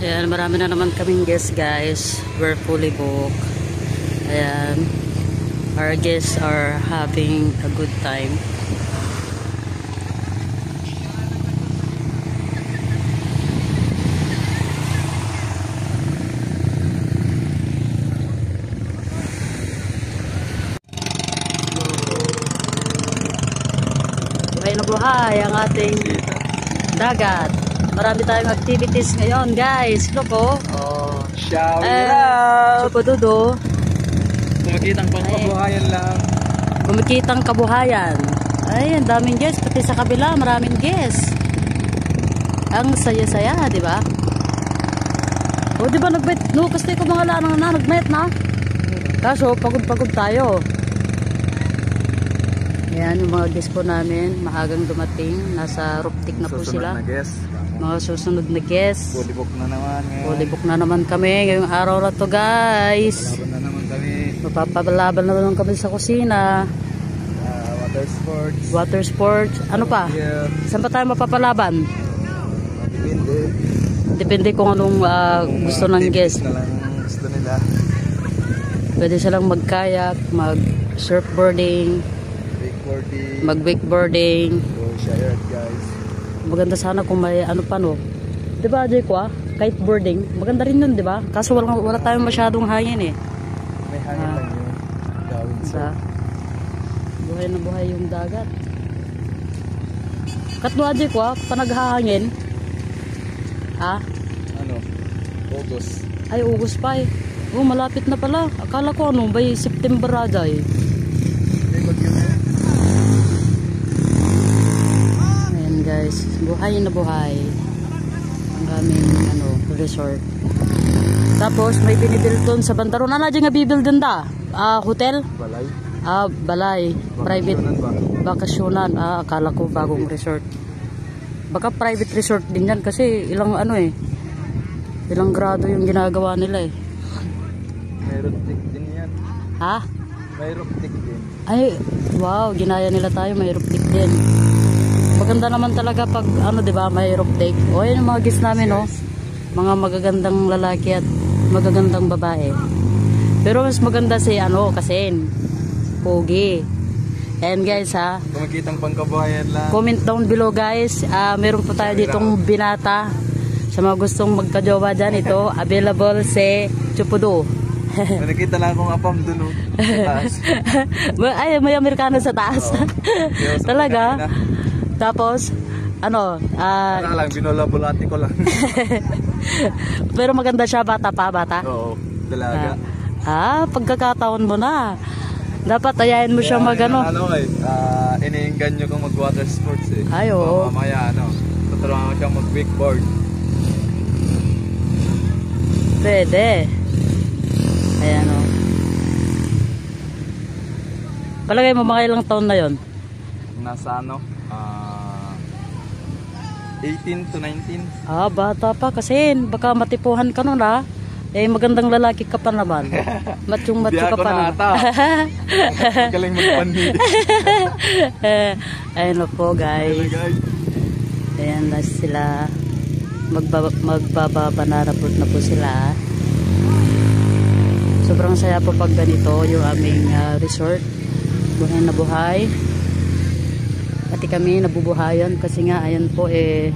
Ayan, marami na naman kaming guests, guys. We're fully booked. Ayan. Our guests are having a good time. Buhay na buhay ang ating dagat. Marami tayong activities ngayon, guys. Look, oh. Oh, shower out. Supodudo. Kumikitang pangkabuhayan lang. Kumikitang kabuhayan. Ay, ang daming guests. Pati sa kabila, maraming guests. Ang saya-saya, di ba? O, di ba nag-bet? No, kasi ko mga lanang na, nag-met na. Kaso, pagod-pagod tayo. Ayan, yung mga guests po namin, maagang dumating. Nasa rooftop na po sila. Na guest. Mga susunod na guests. Fully booked na naman ngayon. Fully booked na naman kami ngayong araw na to, guys. Laban na naman kami. Mapapalaban na naman kami sa kusina. Water sports. Water sports. Ano pa? Yeah. Saan pa tayo mapapalaban? Depende. Depende kung anong gusto ng guest. Na lang gusto nila. Pwede silang mag-kayak, mag-surfboarding, Wakeboarding. mag-wakeboarding. So, share it, guys. Maganda sana kung may ano pa, no? Diba, Jay ko, kiteboarding. Maganda rin yun, diba? Kaso wala tayong masyadong hangin, eh. May hangin lang yun. Gawin sa. Buhay na buhay yung dagat. Katlo, Jay ko, panaghahangin. Ha? Ano? August. Ay, August pa, eh. Oh, malapit na pala. Akala ko, ano, by September, Jay. Guys, buhay na buhay ang aming resort. Tapos may binibuild sa Bantaron. Ano dyan nga bibuild da? Hotel? Balay. Balay. Private. Bakasyonan. Akala ko bagong resort. Baka private resort din yan kasi ilang ilang grado yung ginagawa nila, eh. May rooftop din yan. Ha? May rooftop din. Ay, wow, ginaya nila tayo, may rooftop din. Maganda naman talaga pag diba, may roof deck. O yan yung mga guests namin, no? Mga magagandang lalaki at magagandang babae. Pero mas maganda si kasi pogi. And guys, ha, Kumikitang pangkabuhayan lang. comment down below, guys. Meron po tayo ditong binata. Sa mga gustong magkajowa dyan, ito available si Chupudo. Nakita lang akong apam dun, sa taas. Ay, may Amerikano sa taas. Talaga. Tapos, Ano lang, binolabulati ko lang. pero maganda siya, bata pa, bata? Oo, dalaga. Pagkakataon mo na. Dapat ayayin mo siya Iniinggan nyo kung mag-water sports, eh. Ay, oo. Mamaya, tuturuan ko siya mag-wakeboard. Pwede. Ayan, o. Palagay mo, mga ilang taon na yon? Nasa 18 to 19. Bata pa kasi baka matipuhan ka nun, ha? Eh, magandang lalaki ka pa naman. Matsyong ka pa naman. Galing magpandi. Ayun na po, guys. Ayan na sila. Magbabanarapot na po sila. Sobrang saya po pag ganito yung aming resort. Buhay na buhay. Pati kami nabubuhayan kasi nga ayan po, ayan,